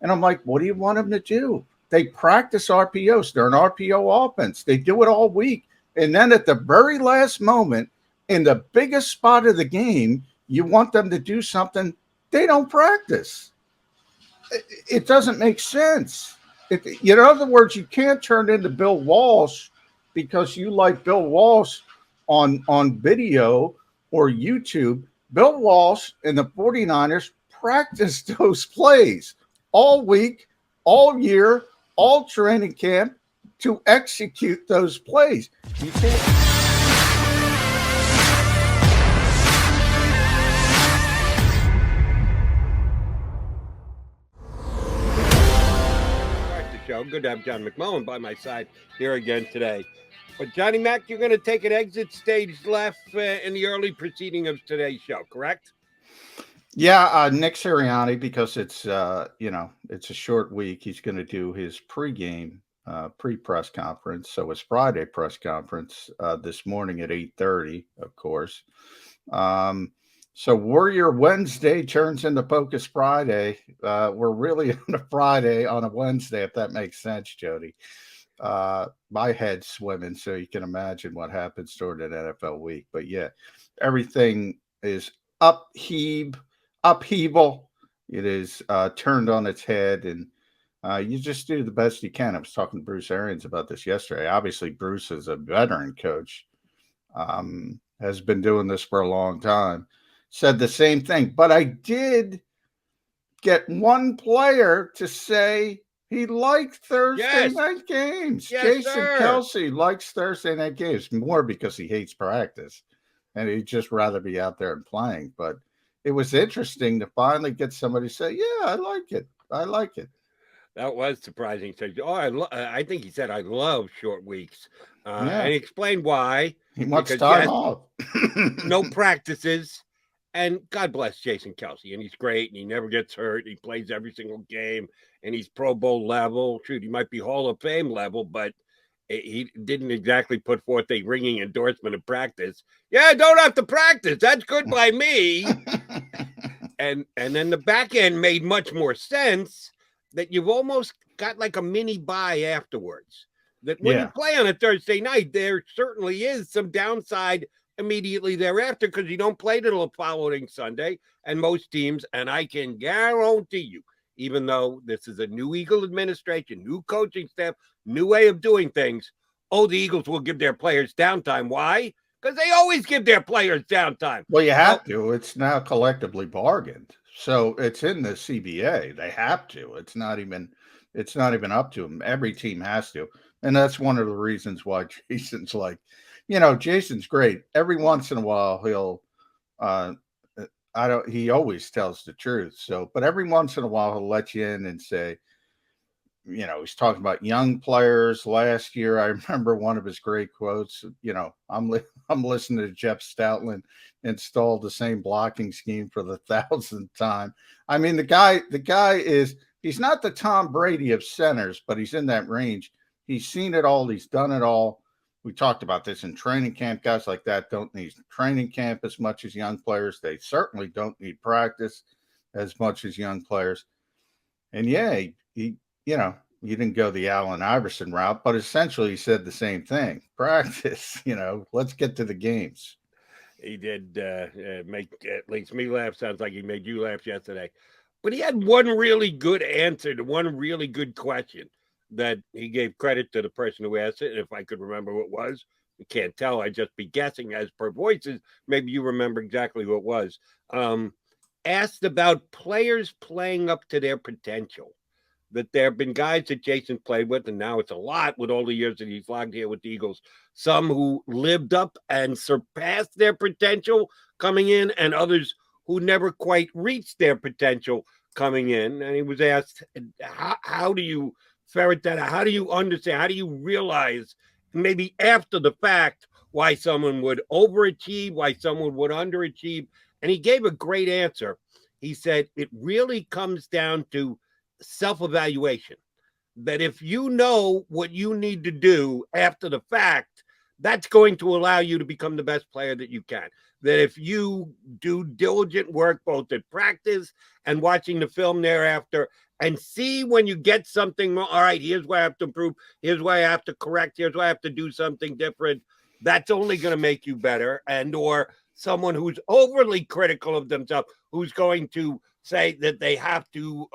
And I'm like, what do you want them to do? They practice RPOs. They're an RPO offense. They do it all week. And then at the very last moment, in the biggest spot of the game, you want them to do something they don't practice. It doesn't make sense. In other words, you can't turn into Bill Walsh because you like Bill Walsh on video or YouTube. Bill Walsh and the 49ers practiced those plays all week, all year, all training camp to execute those plays. You can't. Show. Good to have John McMullen by my side here again today. But Johnny Mac, you're going to take an exit stage left in the early proceeding of today's show, correct? Yeah, Nick Sirianni, because it's it's a short week. He's going to do his pregame, pre-press conference. So it's Friday press conference this morning at 8:30, of course. So Warrior Wednesday turns into Focus Friday. We're really on a Friday on a Wednesday, if that makes sense, Jody. My head's swimming, so you can imagine what happens during an NFL week. But yeah, everything is upheaval. It is turned on its head, and you just do the best you can. I was talking to Bruce Arians about this yesterday. Obviously, Bruce is a veteran coach, has been doing this for a long time. Said the same thing, but I did get one player to say he liked Thursday night games. Yes, Jason Kelce likes Thursday night games more because he hates practice and he'd just rather be out there and playing. But it was interesting to finally get somebody to say, yeah, I like it. I like it. That was surprising. So, I think he said, I love short weeks. And he explained why. He wants time off. No practices. And God bless Jason Kelce. And he's great. And he never gets hurt. He plays every single game. And he's Pro Bowl level. Shoot, he might be Hall of Fame level, but he didn't exactly put forth a ringing endorsement of practice. Yeah, don't have to practice. That's good by me. and then the back end made much more sense that you've almost got like a mini bye afterwards. That when you play on a Thursday night, there certainly is some downside immediately thereafter because you don't play till the following Sunday. And most teams, and I can guarantee you, even though this is a new Eagle administration, new coaching staff, new way of doing things, the Eagles will give their players downtime. Why? Because they always give their players downtime. Well, you have to. It's now collectively bargained. So it's in the CBA. They have to. It's not even up to them. Every team has to. And that's one of the reasons why Jason's like, Jason's great. Every once in a while he'll he always tells the truth. So, but every once in a while he'll let you in and say, he's talking about young players last year. I remember one of his great quotes, I'm listening to Jeff Stoutland install the same blocking scheme for the 1,000th time. I mean, the guy he's not the Tom Brady of centers, but he's in that range. He's seen it all. He's done it all. We talked about this in training camp. Guys like that don't need training camp as much as young players. They certainly don't need practice as much as young players. And yeah, he you didn't go the Allen Iverson route, but essentially he said the same thing. Practice, let's get to the games. He did make at least me laugh. Sounds like he made you laugh yesterday. But he had one really good answer to one really good question that he gave credit to the person who asked it. And if I could remember what it was, I can't tell. I'd just be guessing as per voices. Maybe you remember exactly who it was. Asked about players playing up to their potential. That there have been guys that Jason played with, and now it's a lot with all the years that he's logged here with the Eagles. Some who lived up and surpassed their potential coming in, and others who never quite reached their potential coming in. And he was asked, how do you ferret that out? How do you understand? How do you realize, maybe after the fact, why someone would overachieve, why someone would underachieve? And he gave a great answer. He said, it really comes down to self-evaluation, that if you know what you need to do after the fact, that's going to allow you to become the best player that you can. That if you do diligent work, both at practice and watching the film thereafter, and see when you get something wrong. All right, here's where I have to improve. Here's where I have to correct. Here's where I have to do something different. That's only going to make you better. And or someone who's overly critical of themselves, who's going to say that they have to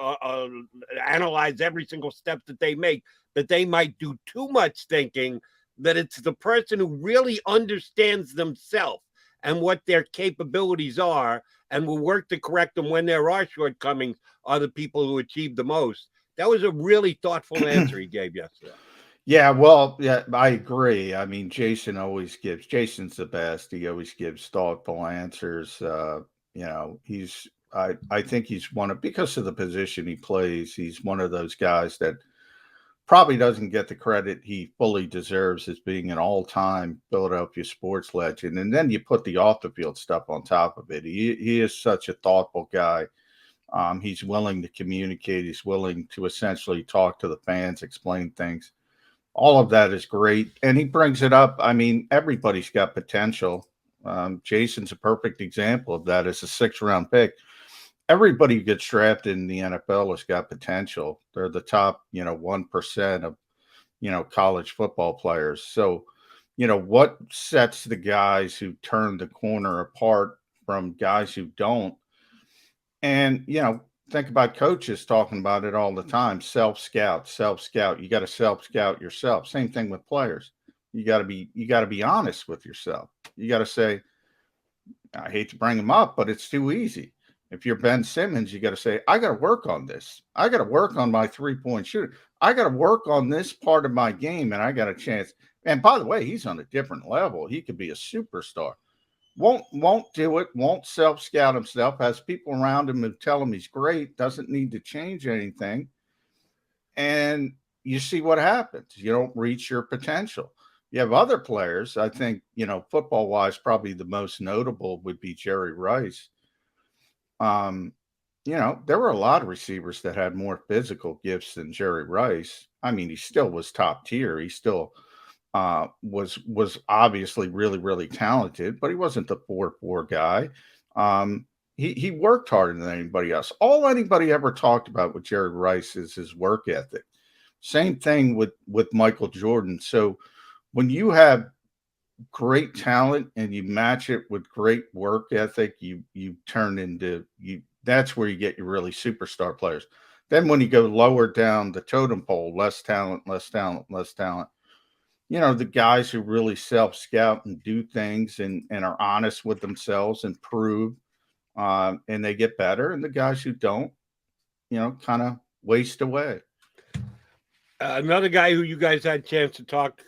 analyze every single step that they make, that they might do too much thinking, that it's the person who really understands themselves and what their capabilities are and will work to correct them when there are shortcomings are the people who achieve the most. That was a really thoughtful answer he gave yesterday. Yeah, well, yeah, I agree. I mean, Jason's the best. He always gives thoughtful answers. I think he's because of the position he plays, he's one of those guys that probably doesn't get the credit he fully deserves as being an all-time Philadelphia sports legend. And then you put the off the field stuff on top of it. He is such a thoughtful guy. He's willing to communicate. He's willing to essentially talk to the fans, explain things. All of that is great. And he brings it up. I mean, everybody's got potential. Jason's a perfect example of that as a 6th-round pick. Everybody who gets drafted in the NFL has got potential. They're the top, 1% of, college football players. So, what sets the guys who turn the corner apart from guys who don't? And, think about coaches talking about it all the time. Self-scout. You got to self-scout yourself. Same thing with players. You got to be honest with yourself. You got to say, I hate to bring him up, but it's too easy. If you're Ben Simmons, you got to say, I got to work on this. I got to work on my 3-point shooting. I got to work on this part of my game, and I got a chance. And by the way, he's on a different level. He could be a superstar. Won't do it. Won't self-scout himself. Has people around him who tell him he's great. Doesn't need to change anything. And you see what happens. You don't reach your potential. You have other players. I think, football-wise, probably the most notable would be Jerry Rice. There were a lot of receivers that had more physical gifts than Jerry Rice. I mean, he still was top tier. He still was obviously really, really talented, but he wasn't the 4-4 guy. He worked harder than anybody else. All anybody ever talked about with Jerry Rice is his work ethic. Same thing with Michael Jordan. So when you have great talent and you match it with great work ethic, you turn into that's where you get your really superstar players. Then when you go lower down the totem pole, less talent. The guys who really self-scout and do things and are honest with themselves and prove, and they get better. And the guys who don't, kind of waste away. Another guy who you guys had a chance to talk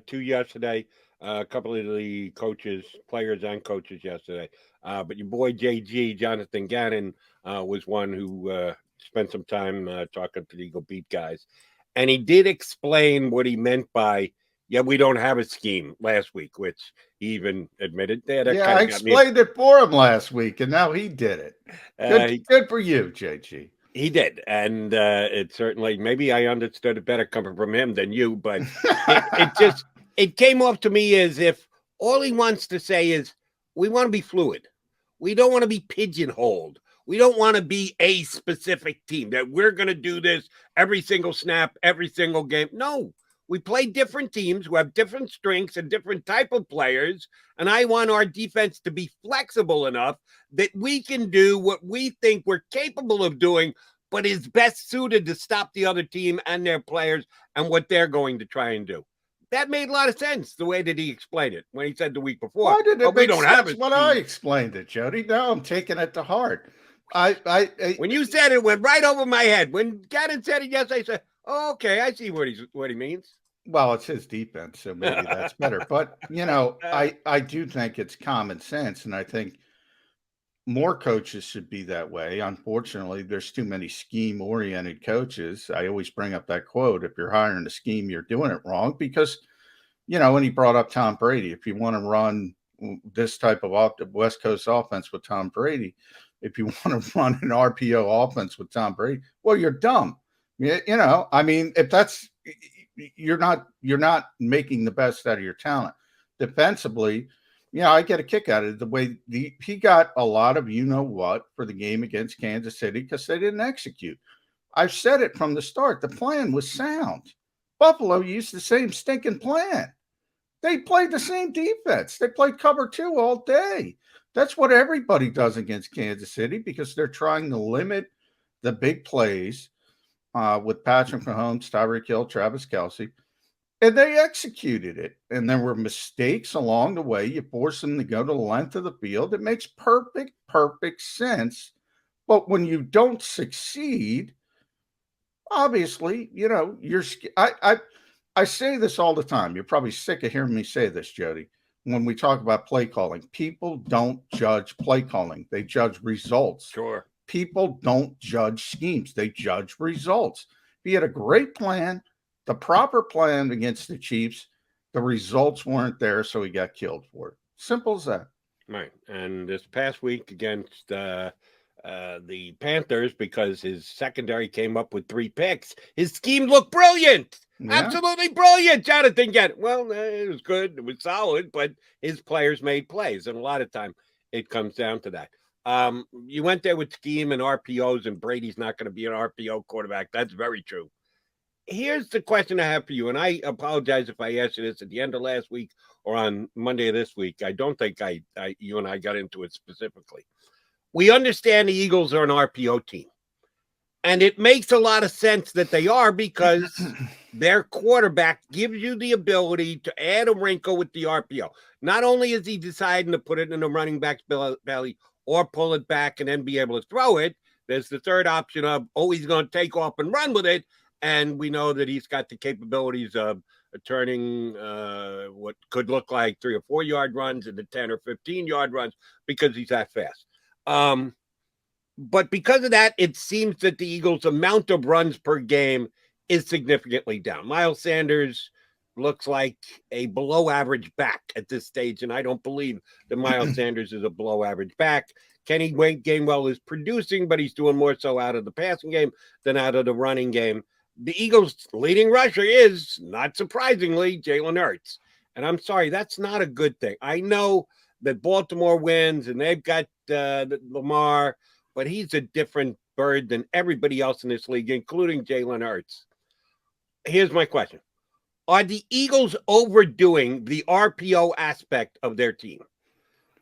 to yesterday, a couple of the players and coaches yesterday. But your boy JG, Jonathan Gannon, was one who spent some time talking to the Eagle Beat guys. And he did explain what he meant by, we don't have a scheme last week, which he even admitted. I explained it for him last week, and now he did it. Good for you, JG. He did, and it certainly, maybe I understood it better coming from him than you, but it came off to me as if all he wants to say is, we want to be fluid. We don't want to be pigeonholed. We don't want to be a specific team, that we're going to do this every single snap, every single game. No, we play different teams who have different strengths and different type of players, and I want our defense to be flexible enough that we can do what we think we're capable of doing, but is best suited to stop the other team and their players and what they're going to try and do. That made a lot of sense, the way that he explained it when he said the week before. Why did it make sense when I explained it, Jody? Now I'm taking it to heart. When you said it, it went right over my head. When Gannon said it yesterday, I said, oh, okay, I see what he means. Well, it's his defense, so maybe that's better. But, I do think it's common sense, and I think more coaches should be that way. Unfortunately, there's too many scheme-oriented coaches. I always bring up that quote, if you're hiring a scheme, you're doing it wrong, because, when he brought up Tom Brady, if you want to run this type of West Coast offense with Tom Brady, if you want to run an RPO offense with Tom Brady, well, you're dumb. If that's, you're not making the best out of your talent. Defensively, I get a kick out of it. The way he got a lot of what for the game against Kansas City because they didn't execute. I've said it from the start. The plan was sound. Buffalo used the same stinking plan. They played the same defense. They played cover 2 all day. That's what everybody does against Kansas City because they're trying to limit the big plays with Patrick Mahomes, Tyreek Hill, Travis Kelce. And they executed it. And there were mistakes along the way. You force them to go to the length of the field. It makes perfect sense. But when you don't succeed, obviously, I say this all the time. You're probably sick of hearing me say this, Jody. When we talk about play calling, people don't judge play calling. They judge results. Sure. People don't judge schemes. They judge results. If you had a great plan, the proper plan against the Chiefs, the results weren't there, so he got killed for it. Simple as that. Right. And this past week against the Panthers, because his secondary came up with 3 picks, his scheme looked brilliant. Yeah. Absolutely brilliant. Jonathan it was good. It was solid, but his players made plays. And a lot of time it comes down to that. You went there with scheme and RPOs, and Brady's not going to be an RPO quarterback. That's very true. Here's the question I have for you, and I apologize if I asked you this at the end of last week or on Monday of this week. I don't think you and I got into it specifically. We understand the Eagles are an RPO team, and it makes a lot of sense that they are because their quarterback gives you the ability to add a wrinkle with the RPO. Not only is he deciding to put it in the running back's belly or pull it back and then be able to throw it, there's the third option of, he's going to take off and run with it. And we know that he's got the capabilities of turning what could look like 3 or 4 yard runs into 10 or 15 yard runs because he's that fast. But because of that, it seems that the Eagles' amount of runs per game is significantly down. Miles Sanders looks like a below average back at this stage, and I don't believe that Miles Sanders is a below average back. Kenny Gainwell is producing, but he's doing more so out of the passing game than out of the running game. The Eagles' leading rusher is, not surprisingly, Jalen Hurts. And I'm sorry, that's not a good thing. I know that Baltimore wins and they've got Lamar, but he's a different bird than everybody else in this league, including Jalen Hurts. Here's my question. Are the Eagles overdoing the RPO aspect of their team?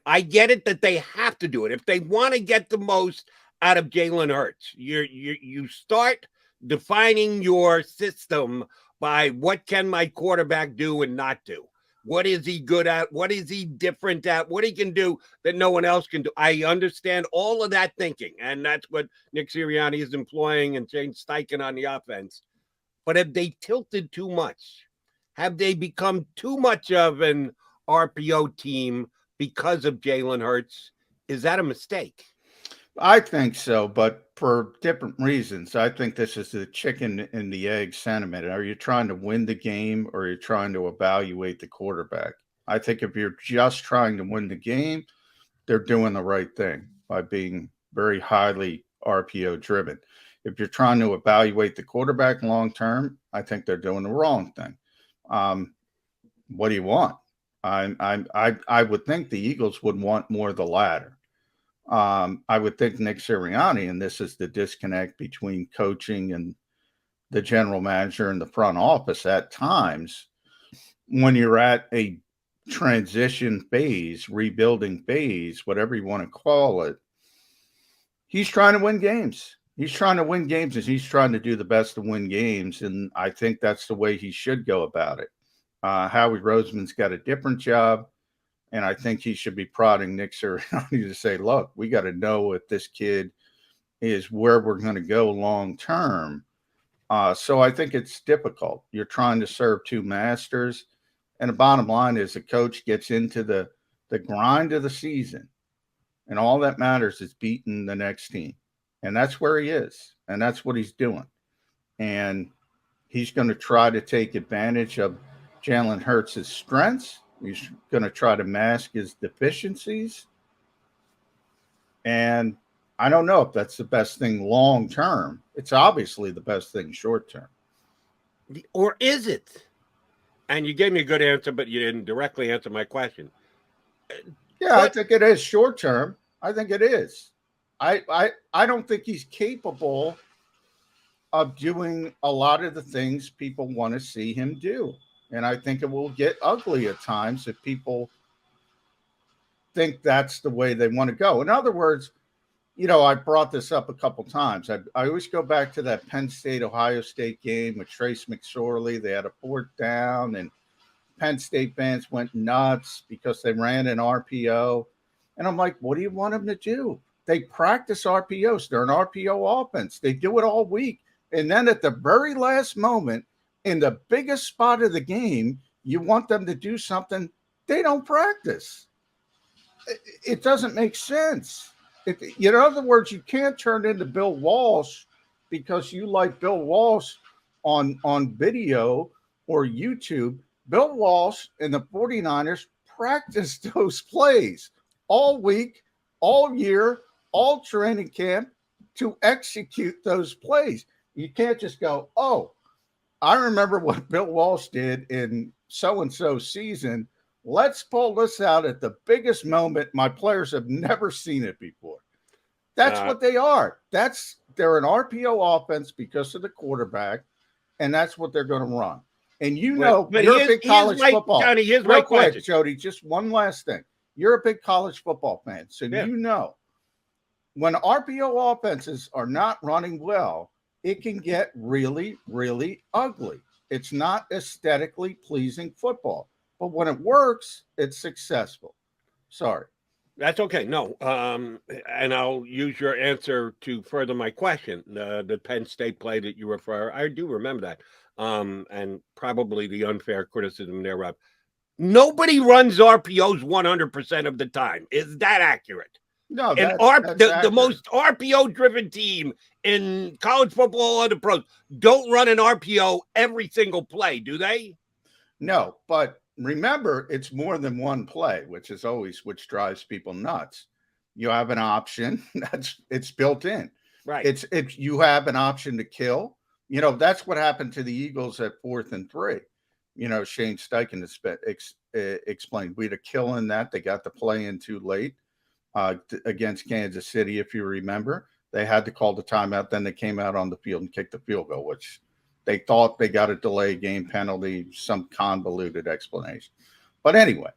I get it that they have to do it. If they want to get the most out of Jalen Hurts, you start defining your system by what can my quarterback do and not do. What is he good at? What is he different at? What he can do that no one else can do. I understand all of that thinking, and that's what Nick Sirianni is employing and Shane Steichen on the offense. But have they tilted too much? Have they become too much of an RPO team because of Jalen Hurts? Is that a mistake? I think so, but for different reasons. I think this is the chicken and the egg sentiment. Are you trying to win the game or are you trying to evaluate the quarterback? I think if you're just trying to win the game, they're doing the right thing by being very highly RPO driven. If you're trying to evaluate the quarterback long term, I think they're doing the wrong thing. What do you want? I would think the Eagles would want more of the latter. I would think Nick Sirianni, and this is the disconnect between coaching and the general manager and the front office at times, when you're at a transition phase, rebuilding phase, whatever you want to call it, he's trying to win games. He's trying to win games and he's trying to do the best to win games. And I think that's the way he should go about it. Howie Roseman's got a different job. And I think he should be prodding Nick Sirianni to say, look, we got to know if this kid is where we're going to go long term. So I think it's difficult. You're trying to serve two masters. And the bottom line is the coach gets into the grind of the season. And all that matters is beating the next team. And that's where he is. And that's what he's doing. And he's going to try to take advantage of Jalen Hurts' strengths. He's going to try to mask his deficiencies. And I don't know if that's the best thing long term. It's obviously the best thing short term. Or is it? And you gave me a good answer, but you didn't directly answer my question. Yeah, I think it is short term. I think it is. I don't think he's capable of doing a lot of the things people want to see him do. And I think it will get ugly at times if people think that's the way they want to go. In other words, I brought this up a couple times. I always go back to that Penn State Ohio State game with Trace McSorley. They had a fourth down, and Penn State fans went nuts because they ran an RPO. And I'm like, what do you want them to do? They practice RPOs. They're an RPO offense. They do it all week. And then at the very last moment, in the biggest spot of the game, you want them to do something they don't practice. It doesn't make sense. In other words, you can't turn into Bill Walsh because you like Bill Walsh on video or YouTube. Bill Walsh and the 49ers practiced those plays all week, all year, all training camp to execute those plays. You can't just go, oh, I remember what Bill Walsh did in so-and-so season. Let's pull this out at the biggest moment. My players have never seen it before. That's what they are. They're an RPO offense because of the quarterback, and that's what they're going to run. And you're a big college football. Johnny, here's Real my quick, question. Jody, just one last thing. You're a big college football fan, so when RPO offenses are not running well, it can get really, really ugly. It's not aesthetically pleasing football. But when it works, it's successful. Sorry. That's okay. No, and I'll use your answer to further my question. The Penn State play that you refer, I do remember that, and probably the unfair criticism thereof. Nobody runs RPOs 100% of the time. Is that accurate? No, the most RPO-driven team in college football or the pros don't run an RPO every single play, do they? No, but remember, it's more than one play, which drives people nuts. You have an option it's built in. Right. It's you have an option to kill. That's what happened to the Eagles at 4th and 3. Shane Steichen explained we had a kill in that. They got the play in too late against Kansas City, if you remember. They had to call the timeout. Then they came out on the field and kicked the field goal, which they thought they got a delay game penalty, some convoluted explanation. But anyway,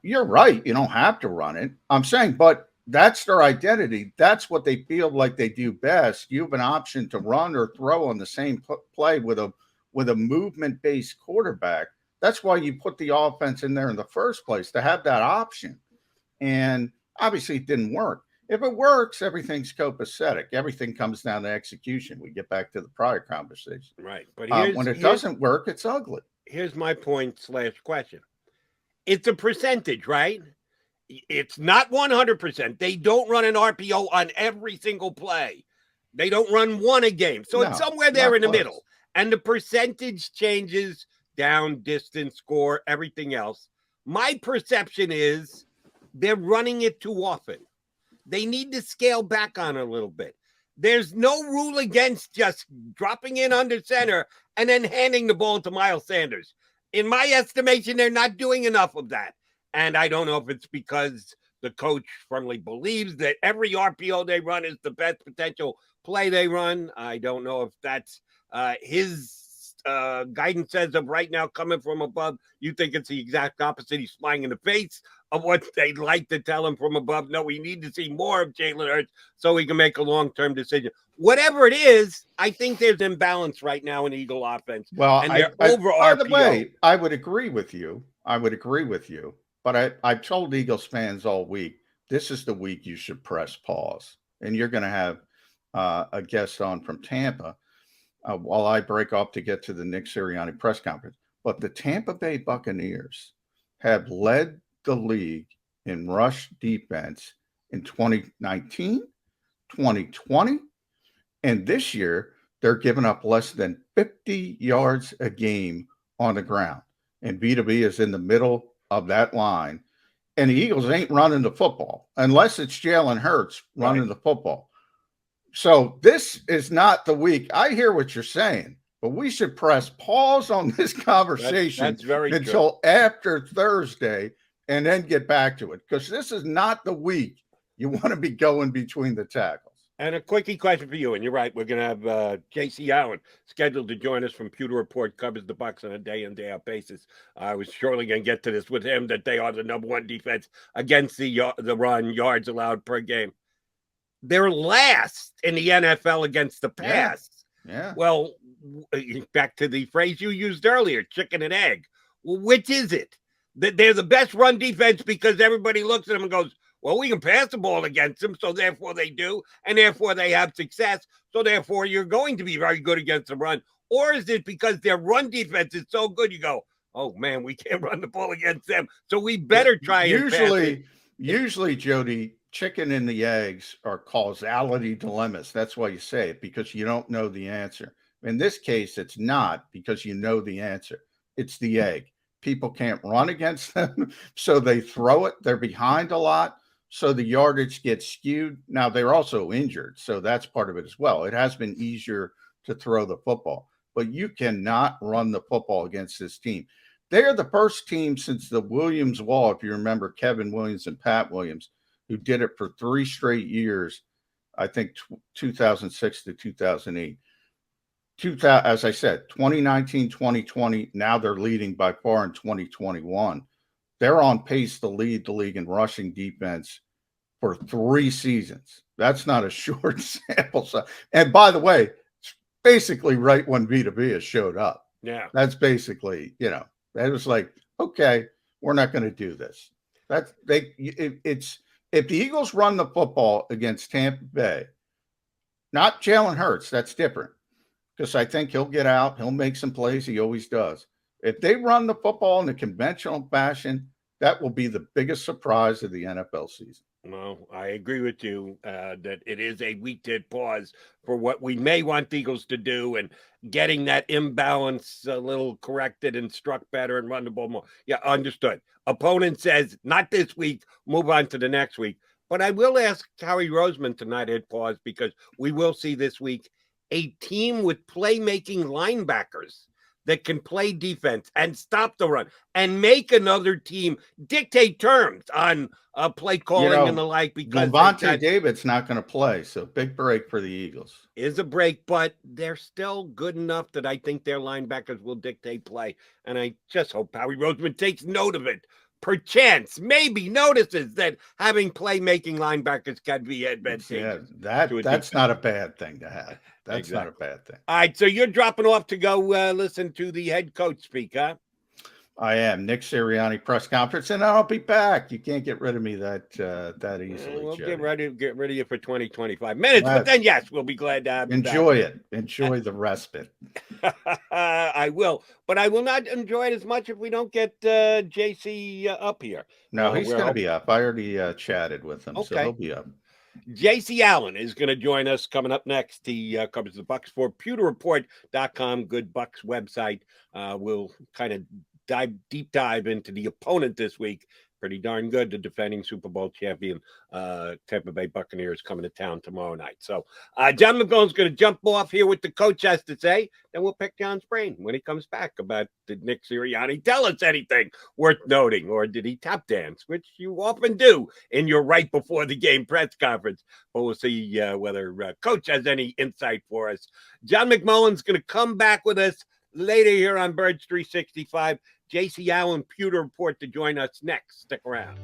you're right. You don't have to run it. I'm saying, but that's their identity. That's what they feel like they do best. You have an option to run or throw on the same play with a movement-based quarterback. That's why you put the offense in there in the first place, to have that option. And obviously it didn't work. If it works, everything's copacetic. Everything comes down to execution. We get back to the prior conversation. Right. But when it doesn't work, it's ugly. Here's my point / question. It's a percentage, right? It's not 100%. They don't run an RPO on every single play. They don't run one a game. So it's somewhere there in the middle. And the percentage changes down, distance, score, everything else. My perception is they're running it too often. They need to scale back on it a little bit. There's no rule against just dropping in under center and then handing the ball to Miles Sanders. In my estimation, they're not doing enough of that. And I don't know if it's because the coach firmly believes that every RPO they run is the best potential play they run. I don't know if that's his guidance as of right now coming from above. You think it's the exact opposite. He's flying in the face of what they'd like to tell him from above. No, we need to see more of Jalen Hurts so he can make a long-term decision. Whatever it is, I think there's imbalance right now in Eagle offense. Well, and they're over by RPO. the way, I would agree with you. But I've told Eagles fans all week, this is the week you should press pause. And you're going to have a guest on from Tampa while I break off to get to the Nick Sirianni press conference. But the Tampa Bay Buccaneers have led the league in rush defense in 2019, 2020, and this year they're giving up less than 50 yards a game on the ground. And B2B is in the middle of that line. And the Eagles ain't running the football unless it's Jalen Hurts running the football. So this is not the week. I hear what you're saying, but we should press pause on this conversation that's very until after Thursday and then get back to it, because this is not the week you want to be going between the tackles. And a quickie question for you, and you're right. We're going to have J.C. Allen scheduled to join us from Pewter Report, covers the Bucs on a day-in, day-out basis. I was surely going to get to this with him, that they are the number one defense against the run, yards allowed per game. They're last in the NFL against the pass. Yeah. Well, back to the phrase you used earlier, chicken and egg. Well, which is it? They're the best run defense because everybody looks at them and goes, well, we can pass the ball against them, so therefore they do, and therefore they have success, so therefore you're going to be very good against the run. Or is it because their run defense is so good, you go, oh, man, we can't run the ball against them, so we better try and pass it. Usually, Jody, chicken and the eggs are causality dilemmas. That's why you say it, because you don't know the answer. In this case, it's not because you know the answer. It's the egg. People can't run against them, so they throw it. They're behind a lot, so the yardage gets skewed. Now, they're also injured, so that's part of it as well. It has been easier to throw the football, but you cannot run the football against this team. They're the first team since the Williams Wall, if you remember Kevin Williams and Pat Williams, who did it for 3 straight years, I think 2006 to 2008. As I said, 2019, 2020, now they're leading by far in 2021. They're on pace to lead the league in rushing defense for 3 seasons. That's not a short sample size. And by the way, it's basically right when Vita Vea showed up. Yeah. That's basically, that was like, okay, we're not going to do this. It's if the Eagles run the football against Tampa Bay, not Jalen Hurts, that's different. Because I think he'll get out. He'll make some plays. He always does. If they run the football in the conventional fashion, that will be the biggest surprise of the NFL season. Well, I agree with you that it is a week to pause for what we may want the Eagles to do and getting that imbalance a little corrected and struck better and run the ball more. Yeah, understood. Opponent says, not this week, move on to the next week. But I will ask Howie Roseman tonight at pause because we will see this week a team with playmaking linebackers that can play defense and stop the run and make another team dictate terms on play calling and the like. Because Devontae David's not going to play, so big break for the Eagles. Is a break, but they're still good enough that I think their linebackers will dictate play. And I just hope Howie Roseman takes note of it. Perchance, maybe notices that having playmaking linebackers can be advantageous. Yeah, that's not a bad thing to have. That's not a bad thing. All right, so you're dropping off to go listen to the head coach speak, huh? I am. Nick Sirianni press conference, and I'll be back. You can't get rid of me that easily. We'll get ready of you for 20, 25 minutes, but then yes, we'll be glad to have you enjoy back. it. Enjoy the respite. I will, but I will not enjoy it as much if we don't get JC up here. No, he's going to be up. I already chatted with him, so he'll be up. J.C. Allen is going to join us coming up next. He covers the Bucs for PewterReport.com, good Bucs website. We'll kind of deep dive into the opponent this week. Pretty darn good. The defending Super Bowl champion Tampa Bay Buccaneers coming to town tomorrow night. So John McMullen's going to jump off here with the coach has to say, and we'll pick John's brain when he comes back about did Nick Sirianni tell us anything worth noting, or did he tap dance, which you often do in your right before the game press conference. But we'll see whether coach has any insight for us. John McMullen's going to come back with us later here on Birds 365. J.C. Allen Pewter Report to join us next. Stick around.